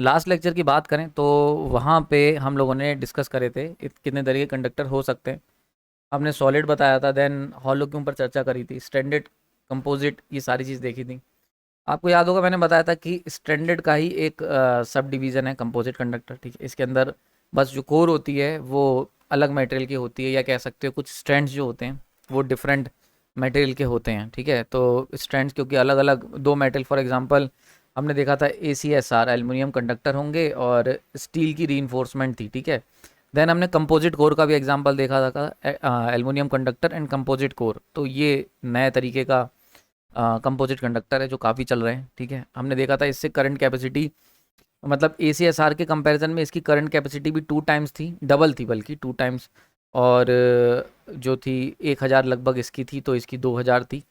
Last lecture की बात करें तो वहाँ पे हम लोगों ने डिस्कस करे थे कितने तरह के कंडक्टर हो सकते हैं। हमने सॉलिड बताया था, देन हॉलो के ऊपर चर्चा करी थी, स्टैंडर्ड, कंपोजिट, ये सारी चीज़ देखी थी। आपको याद होगा मैंने बताया था कि स्टैंडर्ड का ही एक सब डिवीज़न है कंपोजिट कंडक्टर, ठीक है। इसके अंदर बस जो कोर होती है वो अलग मटेरियल की होती है, या कह सकते हो कुछ स्ट्रैंड्स जो होते हैं वो डिफरेंट मटेरियल के होते हैं, ठीक है। तो स्ट्रैंड्स क्योंकि अलग अलग दो मेटल, फॉर एग्जांपल हमने देखा था ACSR एल्युमिनियम कंडक्टर होंगे और स्टील की रीइंफोर्समेंट थी, ठीक है। देन हमने कंपोजिट कोर का भी एग्जांपल देखा था, aluminium conductor and composite core. तो ये नए तरीके का कंपोजिट कंडक्टर है जो काफ़ी चल रहे हैं, ठीक है। हमने देखा था इससे करंट कैपेसिटी, मतलब ACSR के कंपैरिजन में इसकी करंट कैपेसिटी भी 2 टाइम्स थी, डबल थी बल्कि 2 टाइम्स। और जो थी 1,000 लगभग इसकी थी, तो इसकी 2,000 थी,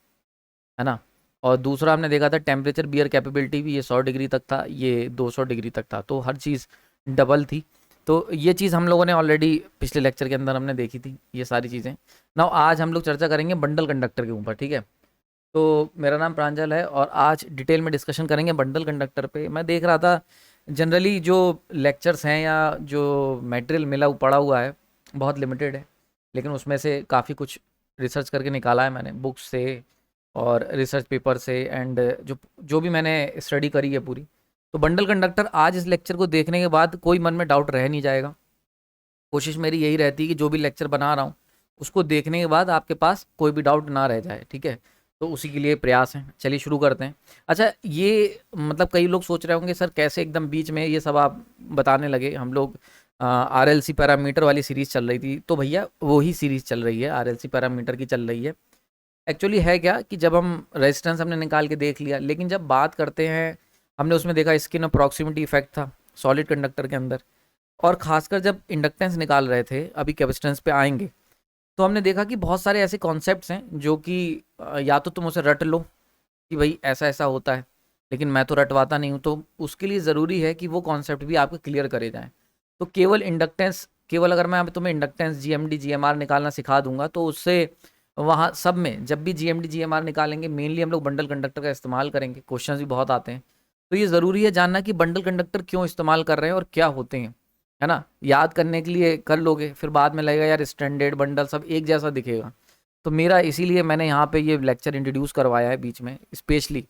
है ना। और दूसरा हमने देखा था टेम्परेचर बियर कैपेबिलिटी भी, ये 100 डिग्री तक था, ये 200 डिग्री तक था, तो हर चीज़ डबल थी। तो ये चीज़ हम लोगों ने ऑलरेडी पिछले लेक्चर के अंदर हमने देखी थी ये सारी चीज़ें। नाउ आज हम लोग चर्चा करेंगे बंडल कंडक्टर के ऊपर, ठीक है। तो मेरा नाम प्रांजल है और आज डिटेल में डिस्कशन करेंगे बंडल कंडक्टर पे। मैं देख रहा था जनरली जो लेक्चर्स हैं या जो मटेरियल मिला पड़ा हुआ है बहुत लिमिटेड है, लेकिन उसमें से काफ़ी कुछ रिसर्च करके निकाला है मैंने बुक्स से और रिसर्च पेपर से, एंड जो जो भी मैंने स्टडी करी है पूरी। तो बंडल कंडक्टर आज इस लेक्चर को देखने के बाद कोई मन में डाउट रह नहीं जाएगा। कोशिश मेरी यही रहती है कि जो भी लेक्चर बना रहा हूँ उसको देखने के बाद आपके पास कोई भी डाउट ना रह जाए, ठीक है। तो उसी के लिए प्रयास है। चलिए शुरू करते हैं। अच्छा, ये मतलब कई लोग सोच रहे होंगे सर कैसे एकदम बीच में ये सब आप बताने लगे। हम लोग RLC पैरामीटर वाली सीरीज़ चल रही थी, तो भैया वही सीरीज़ चल रही है, RLC पैरामीटर की चल रही है। एक्चुअली है क्या कि जब हम रेजिस्टेंस हमने निकाल के देख लिया, लेकिन जब बात करते हैं हमने उसमें देखा स्किन और प्रॉक्सिमिटी इफेक्ट था सॉलिड कंडक्टर के अंदर। और खासकर जब इंडक्टेंस निकाल रहे थे, अभी कैपेसिटेंस पे आएंगे, तो हमने देखा कि बहुत सारे ऐसे कॉन्सेप्ट्स हैं जो कि या तो तुम उसे रट लो कि भाई ऐसा ऐसा होता है, लेकिन मैं तो रटवाता नहीं हूँ, तो उसके लिए ज़रूरी है कि वो कॉन्सेप्ट भी आपको क्लियर करे जाएँ। तो केवल इंडक्टेंस, केवल अगर मैं अब तुम्हें इंडक्टेंस GMD GMR निकालना सिखा दूंगा तो उससे वहाँ सब में जब भी GMD GMR निकालेंगे मेनली हम लोग बंडल कंडक्टर का इस्तेमाल करेंगे। क्वेश्चन भी बहुत आते हैं, तो ये ज़रूरी है जानना कि बंडल कंडक्टर क्यों इस्तेमाल कर रहे हैं और क्या होते हैं, है ना। याद करने के लिए कर लोगे, फिर बाद में लगेगा यार स्टैंडर्ड बंडल सब एक जैसा दिखेगा। तो मेरा इसीलिए मैंने यहाँ पे ये लेक्चर इंट्रोड्यूस करवाया है बीच में स्पेशली,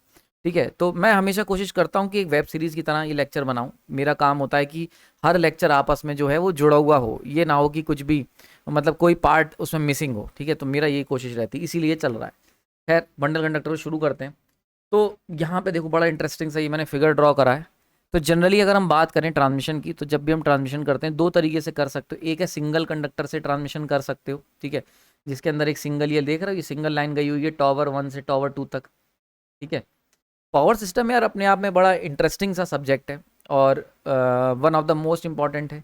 ठीक है। तो मैं हमेशा कोशिश करता हूँ कि एक वेब सीरीज़ की तरह ये लेक्चर बनाऊँ। मेरा काम होता है कि हर लेक्चर आपस में जो है वो जुड़ा हुआ हो, ये ना हो कि कुछ भी मतलब कोई पार्ट उसमें मिसिंग हो, ठीक है। तो मेरा यही कोशिश रहती है, इसीलिए चल रहा है। खैर, बंडल कंडक्टर को शुरू करते हैं। तो यहाँ पे देखो बड़ा इंटरेस्टिंग सा ये मैंने फिगर ड्रॉ करा है। तो जनरली अगर हम बात करें ट्रांसमिशन की, तो जब भी हम ट्रांसमिशन करते हैं दो तरीके से कर सकते हो। एक है सिंगल कंडक्टर से ट्रांसमिशन कर सकते हो, ठीक है, जिसके अंदर एक सिंगल, ये देख रहे हो ये सिंगल लाइन गई हुई है टावर 1 से टावर 2 तक, ठीक है। पावर सिस्टम यार अपने आप में बड़ा इंटरेस्टिंग सा सब्जेक्ट है और one of the most important है।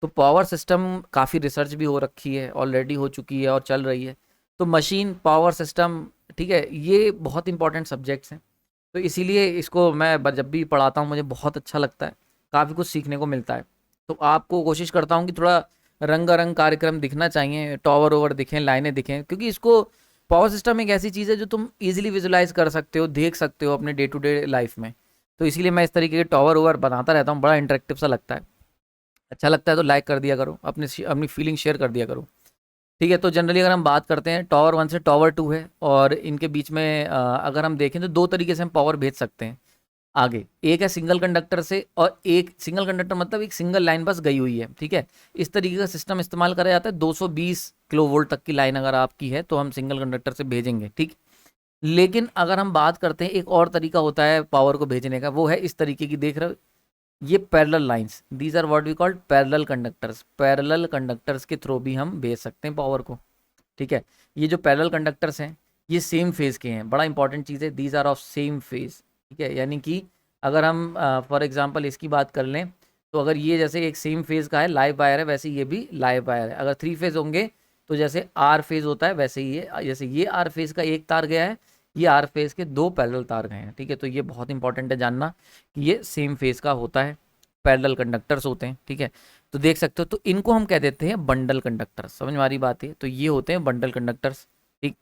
तो पावर सिस्टम काफ़ी रिसर्च भी हो रखी है, ऑलरेडी हो चुकी है और चल रही है। तो मशीन पावर सिस्टम, ठीक है, ये बहुत इंपॉर्टेंट सब्जेक्ट्स हैं। तो इसीलिए इसको मैं जब भी पढ़ाता हूँ मुझे बहुत अच्छा लगता है, काफ़ी कुछ सीखने को मिलता है। तो आपको कोशिश करता हूँ कि थोड़ा रंगारंग कार्यक्रम दिखना चाहिए, टावर ओवर दिखें, लाइनें दिखें, क्योंकि इसको पावर सिस्टम एक ऐसी चीज़ है जो तुम इजीली विजुलाइज कर सकते हो, देख सकते हो अपने डे टू डे लाइफ में। तो इसीलिए मैं इस तरीके के टावर ओवर बनाता रहता हूँ, बड़ा इंटरेक्टिव सा लगता है। अच्छा लगता है तो लाइक कर दिया करो, अपनी अपनी फीलिंग शेयर कर दिया करो, ठीक है। तो जनरली अगर हम बात करते हैं टावर 1 से टावर 2 है, और इनके बीच में अगर हम देखें तो दो तरीके से हम पावर भेज सकते हैं आगे। एक है सिंगल कंडक्टर से, और एक सिंगल कंडक्टर मतलब एक सिंगल लाइन बस गई हुई है, ठीक है। इस तरीके का सिस्टम इस्तेमाल करा जाता है। 220 किलो वोल्ट तक की लाइन अगर आपकी है तो हम सिंगल कंडक्टर से भेजेंगे, ठीक। लेकिन अगर हम बात करते हैं एक और तरीका होता है पावर को भेजने का, वो है इस तरीके की, देख रहे हो ये parallel lines, these are what we called parallel conductors. Parallel conductors के थ्रू भी हम भेज सकते हैं पावर को, ठीक है। ये जो पैरेलल कंडक्टर्स हैं ये सेम फेज के हैं, बड़ा इंपॉर्टेंट चीज़ है, these are of same phase, ठीक है। यानी कि अगर हम फॉर एग्जांपल इसकी बात कर लें, तो अगर ये जैसे एक सेम फेज का है लाइव वायर है, वैसे ये भी लाइव वायर है। अगर 3 फेज होंगे तो जैसे आर फेज होता है वैसे ही ये, जैसे ये आर फेज का एक तार गया है, ये आर फेज के दो पैरेलल तार गए हैं, ठीक है। तो ये बहुत इंपॉर्टेंट है जानना कि ये सेम फेज का होता है, पैरेलल कंडक्टर्स होते हैं, ठीक है। तो देख सकते हो, तो इनको हम कह देते हैं बंडल कंडक्टर्स। समझ में आ रही बात है। तो ये होते हैं बंडल कंडक्टर्स, ठीक।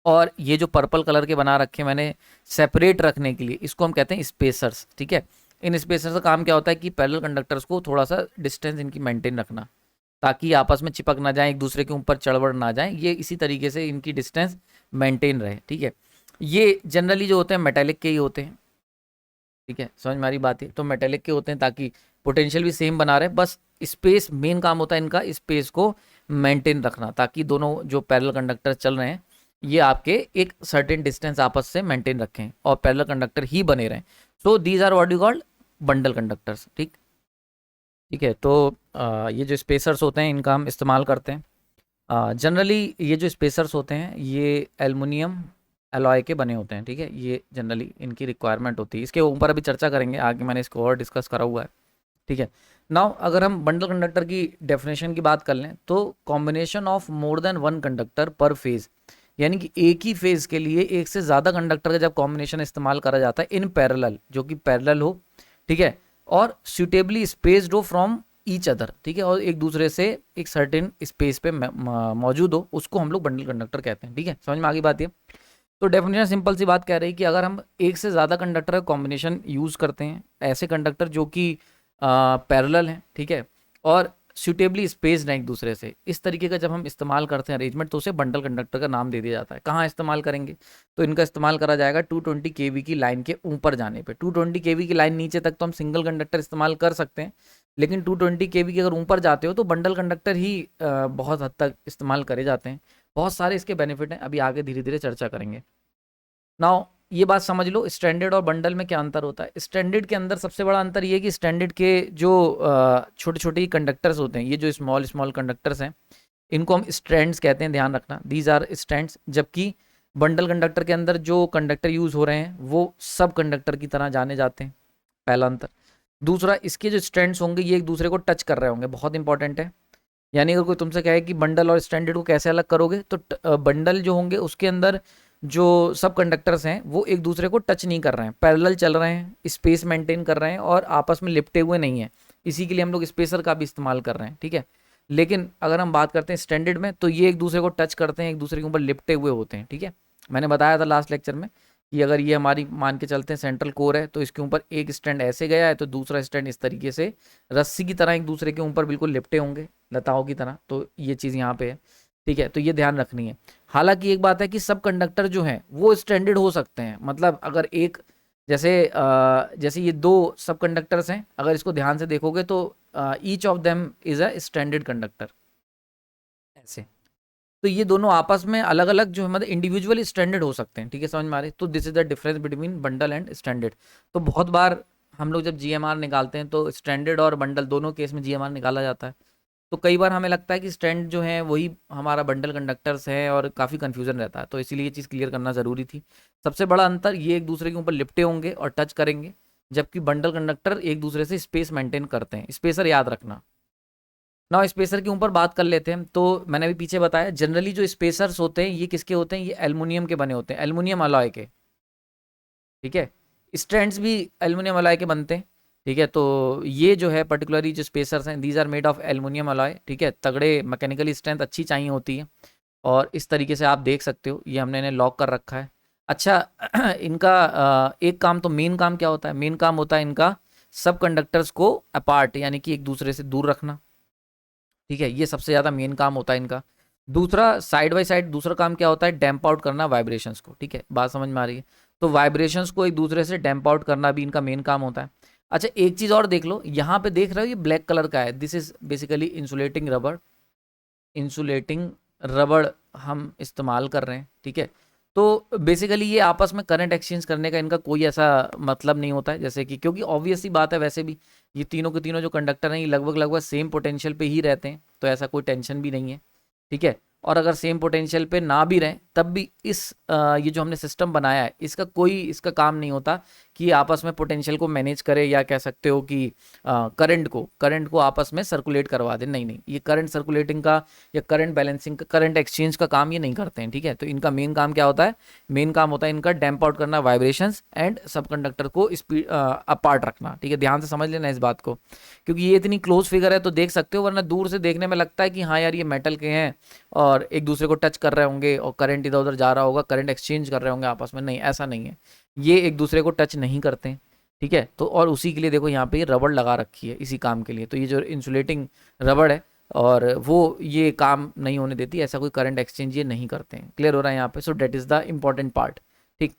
और ये जो पर्पल कलर के बना रखे मैंने सेपरेट रखने के लिए, इसको हम कहते हैं स्पेसर्स, ठीक है। इन स्पेसर्स का काम क्या होता है कि पैरेलल कंडक्टर्स को थोड़ा सा डिस्टेंस इनकी मेंटेन रखना, ताकि आपस में चिपक ना जाए, एक दूसरे के ऊपर चढ़ ना जाए, ये इसी तरीके से इनकी डिस्टेंस मेंटेन रहे। ठीक है, ये जनरली जो होते हैं मेटेलिक के ही होते हैं। ठीक है, समझ में आ रही बात है? तो मेटेलिक के होते हैं ताकि पोटेंशियल भी सेम बना रहे, बस स्पेस मेन काम होता है इनका, स्पेस को मेंटेन रखना, ताकि दोनों जो पैरेलल कंडक्टर चल रहे हैं ये आपके एक सर्टेन डिस्टेंस आपस से मेंटेन रखें और पैरेलल कंडक्टर ही बने रहें। So these are what you called bundle conductors. ठीक ठीक है, तो ये जो स्पेसर्स होते हैं इनका हम इस्तेमाल करते हैं। जनरली ये जो स्पेसर्स होते हैं ये एल्युमिनियम एलॉय के बने होते हैं। ठीक है, ये जनरली इनकी रिक्वायरमेंट होती है, इसके ऊपर अभी चर्चा करेंगे आगे, मैंने इसको और डिस्कस करा हुआ है। ठीक है, नाउ अगर हम बंडल कंडक्टर की डेफिनेशन की बात कर लें तो combination of more than one conductor पर फेज, यानी कि एक ही फेज के लिए एक से ज़्यादा कंडक्टर का जब कॉम्बिनेशन इस्तेमाल करा जाता है इन पैरेलल, जो कि पैरेलल हो, ठीक है, और सुटेबली स्पेस्ड हो फ्रॉम ईच अदर, ठीक है, और एक दूसरे से एक सर्टेन स्पेस पे मौजूद हो, उसको हम लोग बंडल कंडक्टर कहते हैं। ठीक है, समझ में आगे बात है? तो डेफिनेशन सिंपल सी बात कह रही है कि अगर हम एक से ज़्यादा कंडक्टर का कॉम्बिनेशन यूज़ करते हैं, ऐसे कंडक्टर जो कि पैरेलल हैं, ठीक है, और सुटेबली स्पेस्ड हैं एक दूसरे से, इस तरीके का जब हम इस्तेमाल करते हैं अरेंजमेंट, तो उसे बंडल कंडक्टर का नाम दे दिया जाता है। कहाँ इस्तेमाल करेंगे? तो इनका इस्तेमाल करा जाएगा 220 केवी की लाइन के ऊपर जाने पे। 220 केवी की लाइन नीचे तक तो हम सिंगल कंडक्टर इस्तेमाल कर सकते हैं, लेकिन 220 केवी के अगर ऊपर जाते हो तो बंडल कंडक्टर ही बहुत हद तक इस्तेमाल करे जाते हैं। बहुत सारे इसके बेनिफिट हैं, अभी आगे धीरे धीरे चर्चा करेंगे। नाउ ये बात समझ लो स्टैंडर्ड और बंडल में क्या अंतर होता है। स्टैंडर्ड के अंदर सबसे बड़ा अंतर ये है कि स्टैंडर्ड के जो छोटे छोटे कंडक्टर्स होते हैं, ये जो स्मॉल स्मॉल कंडक्टर्स हैं, इनको हम स्ट्रैंड्स कहते हैं, ध्यान रखना, दीज आर स्ट्रैंड्स। जबकि बंडल कंडक्टर के अंदर जो कंडक्टर यूज़ हो रहे हैं वो सब कंडक्टर की तरह जाने जाते हैं, पहला अंतर। दूसरा, इसके जो स्ट्रैंड्स होंगे ये एक दूसरे को टच कर रहे होंगे, बहुत इंपॉर्टेंट है। यानी अगर कोई तुमसे कहे कि बंडल और स्टैंडर्ड को कैसे अलग करोगे, तो बंडल जो होंगे उसके अंदर जो सब कंडक्टर्स हैं वो एक दूसरे को टच नहीं कर रहे हैं, पैरेलल चल रहे हैं, स्पेस मेंटेन कर रहे हैं और आपस में लिपटे हुए नहीं हैं, इसी के लिए हम लोग स्पेसर का भी इस्तेमाल कर रहे हैं। ठीक है, लेकिन अगर हम बात करते हैं स्टैंडर्ड में, तो ये एक दूसरे को टच करते हैं, एक दूसरे के ऊपर लिपटे हुए होते हैं। ठीक है, मैंने बताया था लास्ट लेक्चर में कि अगर ये हमारी मान के चलते हैं सेंट्रल कोर है, तो इसके ऊपर एक स्टैंड ऐसे गया है तो दूसरा स्टैंड इस तरीके से रस्सी की तरह एक दूसरे के ऊपर बिल्कुल लिपटे होंगे, लताओं की तरह। तो ये चीज़ यहाँ पे है। ठीक है, तो ये ध्यान रखनी है। हालांकि एक बात है कि सब कंडक्टर जो हैं वो स्टैंडर्ड हो सकते हैं, मतलब अगर एक जैसे ये दो सब कंडक्टर्स हैं, अगर इसको ध्यान से देखोगे तो each of them is a standard conductor, ऐसे। तो ये दोनों आपस में अलग अलग जो है मतलब इंडिविजुअली स्टैंडर्ड हो सकते हैं। ठीक है, समझ में आ रही? तो this is the difference between bundle and standard. तो बहुत बार हम लोग जब जीएमआर निकालते हैं तो स्टैंडर्ड और बंडल दोनों केस में जीएमआर निकाला जाता है। तो कई बार हमें लगता है कि स्टैंड जो है वही हमारा बंडल कंडक्टर्स है और काफ़ी कंफ्यूजन रहता है, तो इसीलिए ये चीज़ क्लियर करना ज़रूरी थी। सबसे बड़ा अंतर, ये एक दूसरे के ऊपर लिपटे होंगे और टच करेंगे, जबकि बंडल कंडक्टर एक दूसरे से स्पेस मेंटेन करते हैं। स्पेसर याद रखना। ना स्पेसर के ऊपर बात कर लेते हैं। तो मैंने अभी पीछे बताया जनरली जो स्पेसर्स होते हैं ये किसके होते हैं, ये एल्युमिनियम के बने होते हैं, एल्युमिनियम अलॉय के। ठीक है, स्टैंड्स भी एल्युमिनियम अलॉय के बनते हैं। ठीक है, तो ये जो है पर्टिकुलरली जो स्पेसर्स हैं these are made of aluminium alloy. ठीक है, तगड़े मैकेनिकली स्ट्रेंथ अच्छी चाहिए होती है, और इस तरीके से आप देख सकते हो ये हमने इन्हें लॉक कर रखा है। अच्छा इनका एक काम, तो मेन काम क्या होता है? मेन काम होता है इनका सब कंडक्टर्स को अपार्ट, यानी कि एक दूसरे से दूर रखना। ठीक है, ये सबसे ज़्यादा मेन काम होता है इनका। दूसरा, साइड बाय साइड दूसरा काम क्या होता है? डैम्प आउट करना वाइब्रेशंस को। ठीक है, बात समझ में आ रही है? तो वाइब्रेशंस को एक दूसरे से डैम्प आउट करना भी इनका मेन काम होता है। अच्छा, एक चीज़ और देख लो, यहाँ पे देख रहे हो ये ब्लैक कलर का है, दिस इज बेसिकली इंसुलेटिंग रबड़। इंसुलेटिंग रबड़ हम इस्तेमाल कर रहे हैं। ठीक है, तो बेसिकली ये आपस में करंट एक्सचेंज करने का इनका कोई ऐसा मतलब नहीं होता है, जैसे कि क्योंकि ऑब्वियस ही बात है, वैसे भी ये तीनों के तीनों जो कंडक्टर हैं ये लगभग लगभग सेम पोटेंशियल पे ही रहते हैं, तो ऐसा कोई टेंशन भी नहीं है। ठीक है, और अगर सेम पोटेंशियल पे ना भी रहें तब भी ये जो हमने सिस्टम बनाया है इसका काम नहीं होता कि आपस में पोटेंशियल को मैनेज करे, या कह सकते हो कि करंट को आपस में सर्कुलेट करवा दे। नहीं, ये करंट सर्कुलेटिंग का या करंट बैलेंसिंग का, करंट एक्सचेंज का काम ये नहीं करते हैं। ठीक है, तो इनका मेन काम क्या होता है? मेन काम होता है इनका डैम्प आउट करना वाइब्रेशंस एंड सब कंडक्टर को स्पीड अपार्ट रखना। ठीक है, ध्यान से समझ लेना इस बात को, क्योंकि ये इतनी क्लोज फिगर है तो देख सकते हो, वरना दूर से देखने में लगता है कि हाँ यार ये मेटल के हैं और एक दूसरे को टच कर रहे होंगे और करंट इधर उधर जा रहा होगा, करंट एक्सचेंज कर रहे होंगे आपस में। नहीं, ऐसा नहीं है, ये एक दूसरे को टच नहीं करते हैं। ठीक है। तो और उसी के लिए देखो यहाँ पे ये रबड़ लगा रखी है इसी काम के लिए, तो ये जो इंसुलेटिंग रबड़ है और वो ये काम नहीं होने देती, ऐसा कोई करंट एक्सचेंज ये नहीं करते हैं। क्लियर हो रहा है यहाँ पे? So that is the important part. ठीक।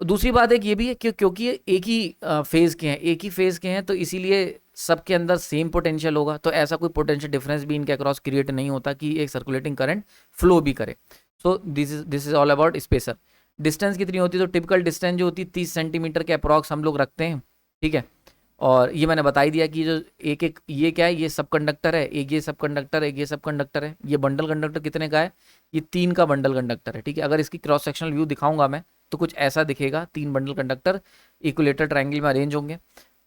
दूसरी बात एक ये भी है कि क्योंकि ये एक ही फेज के हैं, एक ही फेज के हैं, तो इसीलिए सबके अंदर सेम पोटेंशियल होगा, तो ऐसा कोई पोटेंशियल डिफरेंस भी इनके अक्रॉस क्रिएट नहीं होता कि एक सर्कुलेटिंग करंट फ्लो भी करे। So this is all about spacer. Distance कितनी होती है? तो टिपिकल डिस्टेंस जो होती है 30 सेंटीमीटर के अप्रॉक्स हम लोग रखते हैं। ठीक है। और ये मैंने बता ही दिया कि जो एक एक ये क्या है, ये सब कंडक्टर है, एक ये सब कंडक्टर है, एक ये सब कंडक्टर है। ये बंडल कंडक्टर कितने का है? ये 3 का बंडल कंडक्टर है। ठीक है। अगर इसकी क्रॉस सेक्शनल व्यू दिखाऊंगा मैं तो कुछ ऐसा दिखेगा, 3 बंडल कंडक्टर इक्विलेटर ट्रायंगल में अरेंज होंगे।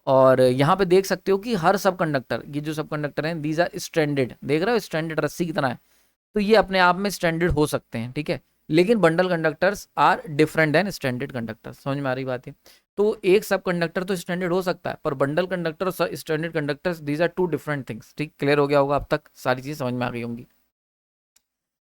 और यहाँ पे देख सकते हो कि हर सब कंडक्टर, ये जो सब कंडक्टर हैं दीज आर स्ट्रैंडेड। देख रहे हो स्ट्रैंडेड रस्सी कितना है? तो ये अपने आप में स्ट्रैंडेड हो सकते हैं। ठीक है। लेकिन bundle conductors are different than stranded conductors. समझ में आ रही बात है? तो एक सब कंडक्टर तो स्टैंडर्ड हो सकता है, पर बंडल कंडक्टर और standard conductors these are two different things. ठीक। क्लियर हो गया होगा अब तक? सारी चीज़ समझ में आ गई होंगी।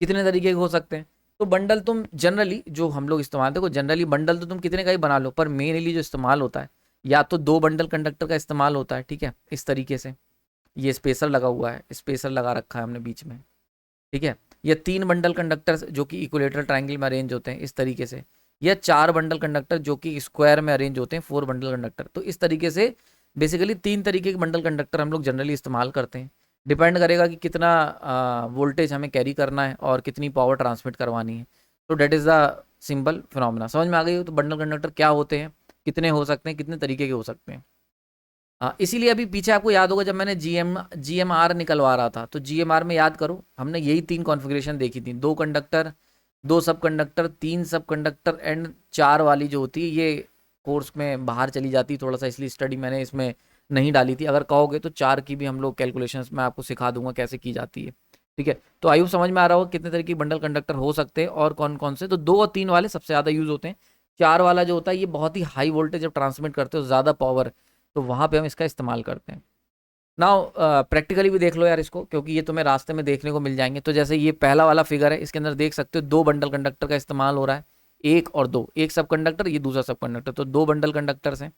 कितने तरीके के हो सकते हैं? तो बंडल तुम जनरली जो हम लोग इस्तेमाल, देखो जनरली बंडल तो तुम कितने का ही बना लो, पर मेनली जो इस्तेमाल होता है या तो 2 बंडल कंडक्टर का इस्तेमाल होता है। ठीक है। इस तरीके से ये स्पेसर लगा हुआ है, स्पेसर लगा रखा है हमने बीच में। ठीक है। या 3 बंडल कंडक्टर जो कि इक्विलेटरल ट्रायंगल में अरेंज होते हैं इस तरीके से, या 4 बंडल कंडक्टर जो कि स्क्वायर में अरेंज होते हैं, 4 बंडल कंडक्टर। तो इस तरीके से बेसिकली 3 तरीके के बंडल कंडक्टर हम लोग जनरली इस्तेमाल करते हैं। डिपेंड करेगा कि कितना वोल्टेज हमें कैरी करना है और कितनी पावर ट्रांसमिट करवानी है। तो that is the simple phenomena. समझ में आ गई हो? तो बंडल कंडक्टर क्या होते हैं, कितने हो सकते हैं, कितने तरीके के हो सकते हैं। इसीलिए अभी पीछे आपको याद होगा जब मैंने GMR निकलवा रहा था, तो GMR में याद करो हमने यही 3 कॉन्फ़िगरेशन देखी थी, 2 कंडक्टर, 2 सब कंडक्टर, 3 सब कंडक्टर एंड 4 वाली जो होती है, ये कोर्स में बाहर चली जाती थोड़ा सा, इसलिए स्टडी मैंने इसमें नहीं डाली थी। अगर कहोगे तो 4 की भी हम लोग कैलकुलेशंस में आपको सिखा दूंगा कैसे की जाती है। ठीक है। तो आयु समझ में आ रहा होगा कितने तरह की बंडल कंडक्टर हो सकते हैं और कौन कौन से। तो 2 और 3 वाले सबसे ज़्यादा यूज़ होते हैं। 4 वाला जो होता है ये बहुत ही हाई वोल्टेज जब ट्रांसमिट करते हो, ज़्यादा पावर, तो वहाँ पे हम इसका इस्तेमाल करते हैं। नाउ प्रैक्टिकली भी देख लो यार इसको, क्योंकि ये तुम्हें रास्ते में देखने को मिल जाएंगे। तो जैसे ये पहला वाला फिगर है, इसके अंदर देख सकते हो 2 बंडल कंडक्टर का इस्तेमाल हो रहा है, 1 और 2, एक सब कंडक्टर, ये दूसरा सब कंडक्टर, तो 2 बंडल कंडक्टर्स हैं।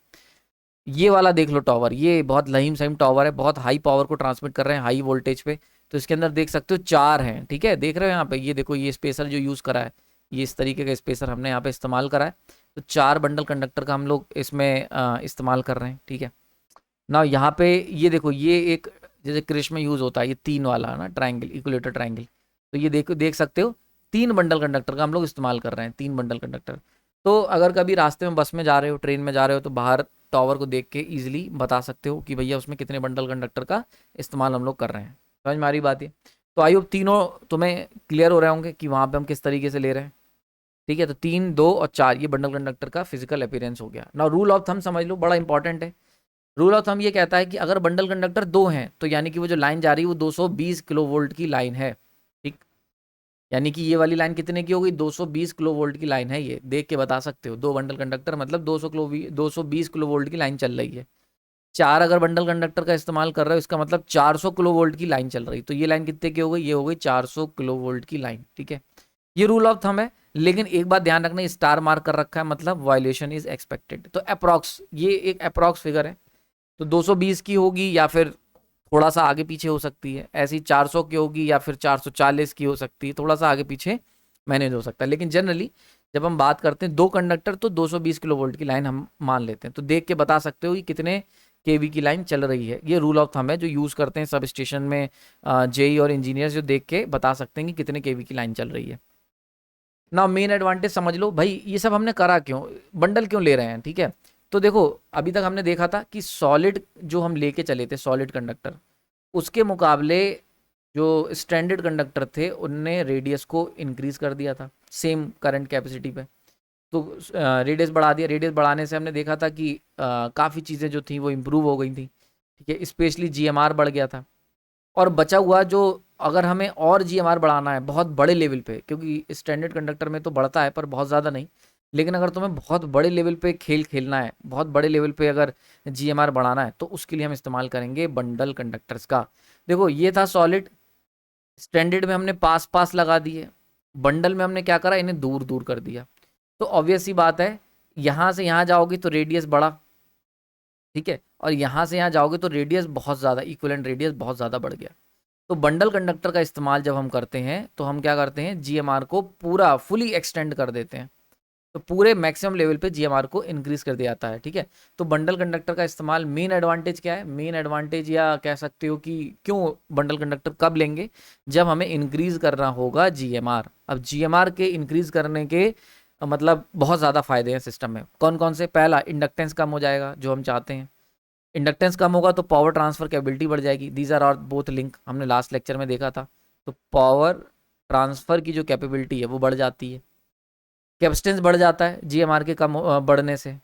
ये वाला देख लो टावर, ये बहुत लहीम सहीम टावर है, बहुत हाई पावर को ट्रांसमिट कर रहे हैं हाई वोल्टेज पे। तो इसके अंदर देख सकते हो 4 हैं। ठीक है। देख रहे हो यहाँ पे, ये देखो ये स्पेसर जो यूज़ करा है, ये इस तरीके का स्पेसर हमने यहाँ पे इस्तेमाल करा है। तो 4 बंडल कंडक्टर का हम लोग इसमें इस्तेमाल कर रहे हैं। ठीक है ना। यहाँ पे ये देखो, ये एक जैसे कृष में यूज़ होता है ये 3 वाला है ना ट्रायंगल, इक्विलेटर ट्रायंगल। तो ये देखो, देख सकते हो 3 बंडल कंडक्टर का हम लोग इस्तेमाल कर रहे हैं, 3 बंडल कंडक्टर। तो अगर कभी रास्ते में बस में जा रहे हो, ट्रेन में जा रहे हो, तो बाहर टावर को देख के ईजिली बता सकते हो कि भैया उसमें कितने बंडल कंडक्टर का इस्तेमाल हम लोग कर रहे हैं। समझ में आ रही बात है? तो आई होप तीनों तुम्हें क्लियर हो रहे होंगे कि वहाँ पे हम किस तरीके से ले रहे हैं। ठीक है। तो 3, 2 और 4 ये बंडल कंडक्टर का फिजिकल अपीयरेंस हो गया। नाउ रूल ऑफ थंब समझ लो, बड़ा इंपॉर्टेंट है। रूल ऑफ थंब ये कहता है कि अगर बंडल कंडक्टर 2 हैं तो यानी कि वो जो लाइन जा रही है वो 220 किलो वोल्ट की लाइन है। ठीक। यानी कि ये वाली लाइन कितने की होगी? 220 किलो वोल्ट की लाइन है। ये देख के बता सकते हो, 2 बंडल कंडक्टर मतलब 220 किलो वोल्ट की लाइन चल रही है। 4 अगर बंडल कंडक्टर का इस्तेमाल कर रहे हो, इसका मतलब 400 किलो वोल्ट की लाइन चल रही है। तो ये लाइन कितने की हो गई? ये हो गई 400 किलो वोल्ट की लाइन। ठीक है। ये रूल ऑफ थंब है। लेकिन एक बात ध्यान रखना, स्टार मार्क कर रखा है मतलब वायलेशन इज एक्सपेक्टेड। तो अप्रॉक्स, ये एक अप्रॉक्स फिगर है। तो 220 की होगी या फिर थोड़ा सा आगे पीछे हो सकती है, ऐसी 400 की होगी या फिर 440 की हो सकती है, थोड़ा सा आगे पीछे मैनेज हो सकता है। लेकिन जनरली जब हम बात करते हैं 2 कंडक्टर तो 220 किलो वोल्ट की लाइन हम मान लेते हैं। तो देख के बता सकते हो कि कितने केवी की लाइन चल रही है। ये रूल ऑफ थंब है जो यूज़ करते हैं सब स्टेशन में जेई और इंजीनियर्स, जो देख के बता सकते हैं कि कितने केवी की लाइन चल रही है ना। मेन एडवांटेज समझ लो भाई, ये सब हमने करा क्यों, बंडल क्यों ले रहे हैं। ठीक है। तो देखो अभी तक हमने देखा था कि सॉलिड जो हम लेके चले थे, सॉलिड कंडक्टर, उसके मुकाबले जो स्टैंडर्ड कंडक्टर थे उनने रेडियस को इंक्रीज कर दिया था सेम करंट कैपेसिटी पे। तो रेडियस बढ़ा दिया। रेडियस बढ़ाने से हमने देखा था कि काफ़ी चीज़ें जो थी वो इम्प्रूव हो गई थी। ठीक है। स्पेशली GMR बढ़ गया था। और बचा हुआ जो, अगर हमें और GMR बढ़ाना है बहुत बड़े लेवल पे, क्योंकि स्टैंडर्ड कंडक्टर में तो बढ़ता है पर बहुत ज़्यादा नहीं, लेकिन अगर तुम्हें बहुत बड़े लेवल पे खेल खेलना है, बहुत बड़े लेवल पे अगर GMR बढ़ाना है, तो उसके लिए हम इस्तेमाल करेंगे बंडल कंडक्टर्स का। देखो ये था सॉलिड, स्टैंडर्ड में हमने पास पास लगा दिए, बंडल में हमने क्या करा, इन्हें दूर दूर कर दिया। तो ऑब्वियस सी बात है, यहाँ से यहाँ जाओगी तो रेडियस बढ़ा, ठीक है, और यहाँ से यहाँ जाओगे तो रेडियस बहुत ज़्यादा, इक्विवेलेंट रेडियस बहुत ज़्यादा बढ़ गया। तो बंडल कंडक्टर का इस्तेमाल जब हम करते हैं तो हम क्या करते हैं, जीएमआर को पूरा फुली एक्सटेंड कर देते हैं, तो पूरे मैक्सिमम लेवल पे जीएमआर को इंक्रीज कर दिया जाता है। ठीक है, तो बंडल कंडक्टर का इस्तेमाल, मेन एडवांटेज क्या है, मेन एडवांटेज या कह सकते हो कि क्यों बंडल कंडक्टर कब लेंगे, जब हमें इंक्रीज करना होगा जीएमआर। अब जीएमआर के इंक्रीज करने के मतलब बहुत ज़्यादा फायदे हैं सिस्टम में। कौन कौन से, पहला इंडक्टेंस कम हो जाएगा जो हम चाहते हैं, इंडक्टेंस कम होगा तो पावर ट्रांसफर कैपेबिलिटी बढ़ जाएगी। These are are both link, हमने लास्ट लेक्चर में देखा था। तो पावर ट्रांसफर की जो कैपेबिलिटी है वो बढ़ जाती है, कैपेसिटेंस बढ़ जाता है जीएमआर के कम बढ़ने से।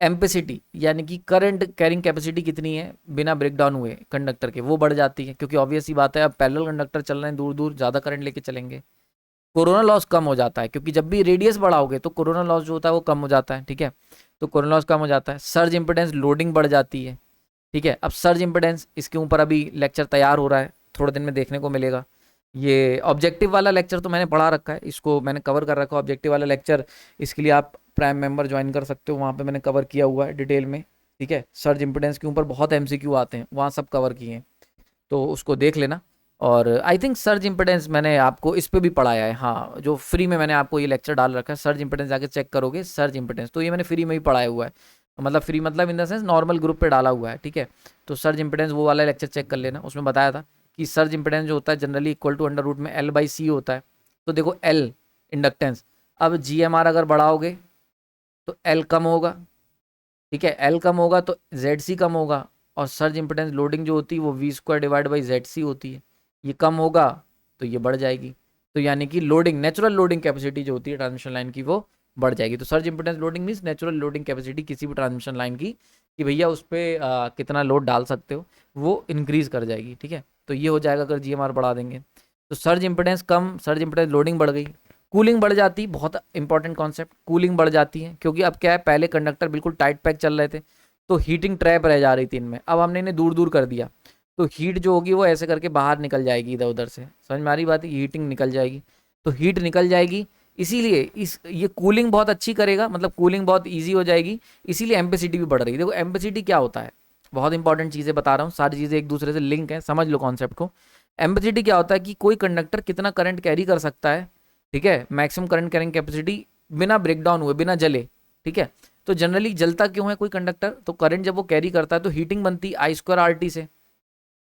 एम्पेसिटी यानी कि करंट कैरिंग कैपेसिटी कितनी है बिना ब्रेकडाउन हुए कंडक्टर के, वो बढ़ जाती है, क्योंकि ऑब्वियस सी बात है अब पैरेलल कंडक्टर चल रहे हैं, दूर दूर ज़्यादा करंट लेके चलेंगे। कोरोना लॉस कम हो जाता है, क्योंकि जब भी रेडियस बढ़ाओगे तो कोरोना लॉस जो होता है वो कम हो जाता है। ठीक है, तो कोरोना लॉस कम हो जाता है। सर्ज इंपेडेंस लोडिंग बढ़ जाती है। ठीक है, अब सर्ज इंपेडेंस, इसके ऊपर अभी लेक्चर तैयार हो रहा है, थोड़े दिन में देखने को मिलेगा। ये ऑब्जेक्टिव वाला लेक्चर तो मैंने पढ़ा रखा है, इसको मैंने कवर कर रखा है ऑब्जेक्टिव वाला लेक्चर, इसके लिए आप प्राइम मेंबर ज्वाइन कर सकते हो, वहाँ पे मैंने कवर किया हुआ है डिटेल में। ठीक है, सर्ज इंपेडेंस के ऊपर बहुत एमसीक्यू आते हैं, वहाँ सब कवर किए हैं, तो उसको देख लेना। और आई थिंक सर्ज इंपेडेंस मैंने आपको इस पे भी पढ़ाया है, हाँ, जो फ्री में मैंने आपको ये लेक्चर डाल रखा है, सर्ज इंपेडेंस जाके चेक करोगे, सर्ज इंपेडेंस, तो ये मैंने फ्री में ही पढ़ाया हुआ है, मतलब फ्री मतलब in the sense normal group पे डाला हुआ है। ठीक है, तो सर्ज इंपेडेंस वो वाला लेक्चर चेक कर लेना, उसमें बताया था कि सर्ज इंपेडेंस जो होता है generally equal to under root में L/C होता है। तो देखो L इंडक्टेंस, अब GMR अगर बढ़ाओगे तो L कम होगा। ठीक है, L कम होगा तो ZC कम होगा, और सर्ज इंपेडेंस लोडिंग जो होती है वो V² डिवाइड बाई ZC होती है, ये कम होगा तो ये बढ़ जाएगी। तो यानी कि लोडिंग, नेचुरल लोडिंग कैपेसिटी जो होती है ट्रांसमिशन लाइन की वो बढ़ जाएगी। तो surge impedance loading means natural loading capacity किसी भी ट्रांसमिशन लाइन की, कि भैया उस पर कितना लोड डाल सकते हो, वो इंक्रीज कर जाएगी। ठीक है, तो ये हो जाएगा अगर जीएमआर बढ़ा देंगे। तो सर्ज इंपेडेंस कम, सर्ज इंपेडेंस लोडिंग बढ़ गई, कूलिंग बढ़ जाती, बहुत इंपॉर्टेंट कॉन्सेप्ट, कूलिंग बढ़ जाती है, क्योंकि अब क्या है, पहले कंडक्टर बिल्कुल टाइट पैक चल रहे थे तो हीटिंग ट्रैप रह जा रही थी इनमें, अब हमने इन्हें दूर दूर कर दिया, तो हीट जो होगी वो ऐसे करके बाहर निकल जाएगी इधर उधर से, समझ में आ रही बात है, हीटिंग निकल जाएगी, तो हीट निकल जाएगी, इसीलिए इस ये कूलिंग बहुत अच्छी करेगा, मतलब कूलिंग बहुत ईजी हो जाएगी, इसीलिए एम्पेसिटी भी बढ़ रही है। देखो एम्पेसिटी क्या होता है, बहुत इंपॉर्टेंट चीज़ें बता रहा हूँ, सारी चीज़ें एक दूसरे से लिंक है, समझ लो कॉन्सेप्ट को। एम्पेसिटी क्या होता है कि कोई कंडक्टर कितना करंट कैरी कर सकता है, ठीक है, मैक्सिमम करंट कैरिंग कैपेसिटी बिना ब्रेकडाउन हुए, बिना जले। ठीक है, तो जनरली जलता क्यों है कोई कंडक्टर, तो करंट जब वो कैरी करता है तो हीटिंग बनती है I²RT से।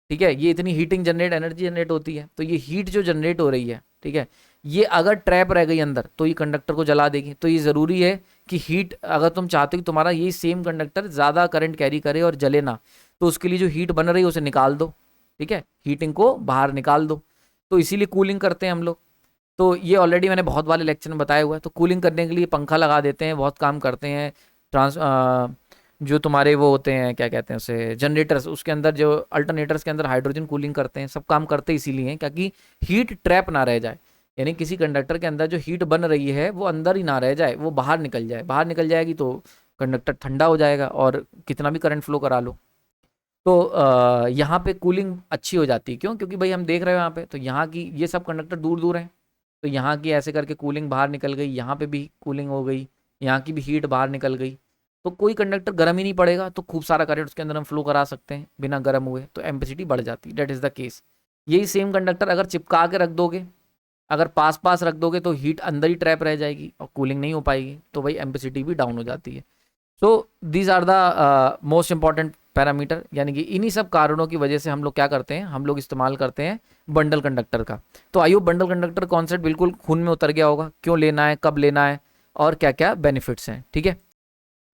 ठीक है, ये इतनी हीटिंग जनरेट, एनर्जी जनरेट होती है, तो ये हीट जो जनरेट हो रही है, ठीक है, ये अगर ट्रैप रह गई अंदर तो ये कंडक्टर को जला देगी। तो ये ज़रूरी है कि हीट, अगर तुम चाहते हो कि तुम्हारा ये सेम कंडक्टर ज़्यादा करंट कैरी करे और जले ना, तो उसके लिए जो हीट बन रही है उसे निकाल दो। ठीक है, हीटिंग को बाहर निकाल दो, तो इसीलिए कूलिंग करते हैं हम लोग। तो ये ऑलरेडी मैंने बहुत वाले लेक्चर में बताया हुआ है। तो कूलिंग करने के लिए पंखा लगा देते हैं, बहुत काम करते हैं। जो तुम्हारे वो होते हैं, क्या कहते हैं उसे, जनरेटर्स, उसके अंदर जो अल्टरनेटर्स के अंदर हाइड्रोजन कूलिंग करते हैं, सब काम करते इसीलिए हैं ताकि हीट ट्रैप ना रह जाए, यानी किसी कंडक्टर के अंदर जो हीट बन रही है वो अंदर ही ना रह जाए, वो बाहर निकल जाए। बाहर निकल जाएगी तो कंडक्टर ठंडा हो जाएगा और कितना भी करंट फ्लो करा लो। तो यहाँ पे कूलिंग अच्छी हो जाती है, क्यों, क्योंकि भाई हम देख रहे हो यहाँ पे, तो यहाँ की ये सब कंडक्टर दूर दूर हैं, तो यहाँ की ऐसे करके कूलिंग बाहर निकल गई, यहाँ पे भी कूलिंग हो गई, यहाँ की भी हीट बाहर निकल गई, तो कोई कंडक्टर गर्म ही नहीं पड़ेगा, तो खूब सारा करंट उसके अंदर हम फ्लो करा सकते हैं बिना गर्म हुए, तो एम्पेसिटी बढ़ जाती है। That is the case. यही सेम कंडक्टर अगर चिपका के रख दोगे, अगर पास पास रख दोगे, तो हीट अंदर ही ट्रैप रह जाएगी और कूलिंग नहीं हो पाएगी, तो भाई एम्पेसिटी भी डाउन हो जाती है। So these are the most important parameter, यानी कि इन्हीं सब कारणों की वजह से हम लोग क्या करते हैं, हम लोग इस्तेमाल करते हैं बंडल कंडक्टर का। तो आइयो बंडल कंडक्टर कॉन्सेप्ट बिल्कुल खून में उतर गया होगा, क्यों लेना है, कब लेना है, और क्या क्या बेनिफिट्स हैं। ठीक है,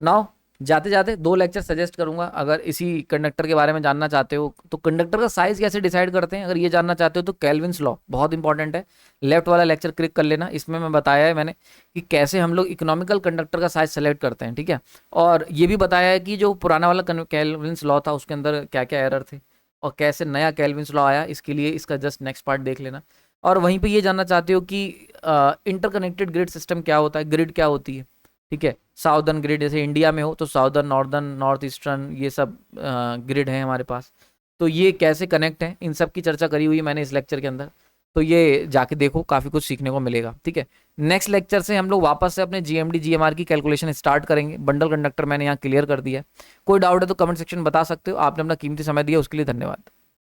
नाउ जाते जाते 2 लेक्चर सजेस्ट करूंगा, अगर इसी कंडक्टर के बारे में जानना चाहते हो तो कंडक्टर का साइज कैसे डिसाइड करते हैं, अगर ये जानना चाहते हो तो केल्विन्स लॉ बहुत इंपॉर्टेंट है, लेफ्ट वाला लेक्चर क्लिक कर लेना, इसमें मैं बताया है मैंने कि कैसे हम लोग इकोनॉमिकल कंडक्टर का साइज सेलेक्ट करते हैं। ठीक है, और ये भी बताया है कि जो पुराना वाला केल्विन्स लॉ था उसके अंदर क्या क्या एरर थे, और कैसे नया केल्विन्स लॉ आया, इसके लिए इसका जस्ट नेक्स्ट पार्ट देख लेना। और वहीं पर ये जानना चाहते हो कि इंटरकनेक्टेड ग्रिड सिस्टम क्या होता है, ग्रिड क्या होती है। ठीक है, साउदर्न ग्रिड, जैसे इंडिया में हो तो साउदर्न, नॉर्दर्न, नॉर्थ ईस्टर्न, ये सब ग्रिड है हमारे पास, तो ये कैसे कनेक्ट हैं, इन सब की चर्चा करी हुई है मैंने इस लेक्चर के अंदर। तो ये जाके देखो, काफ़ी कुछ सीखने को मिलेगा। ठीक है, नेक्स्ट लेक्चर से हम लोग वापस से अपने जीएमडी जीएमआर की कैलकुलेशन स्टार्ट करेंगे। बंडल कंडक्टर मैंने यहाँ क्लियर कर दिया है। कोई डाउट है तो कमेंट सेक्शन में बता सकते हो। आपने अपना कीमती समय दिया उसके लिए धन्यवाद।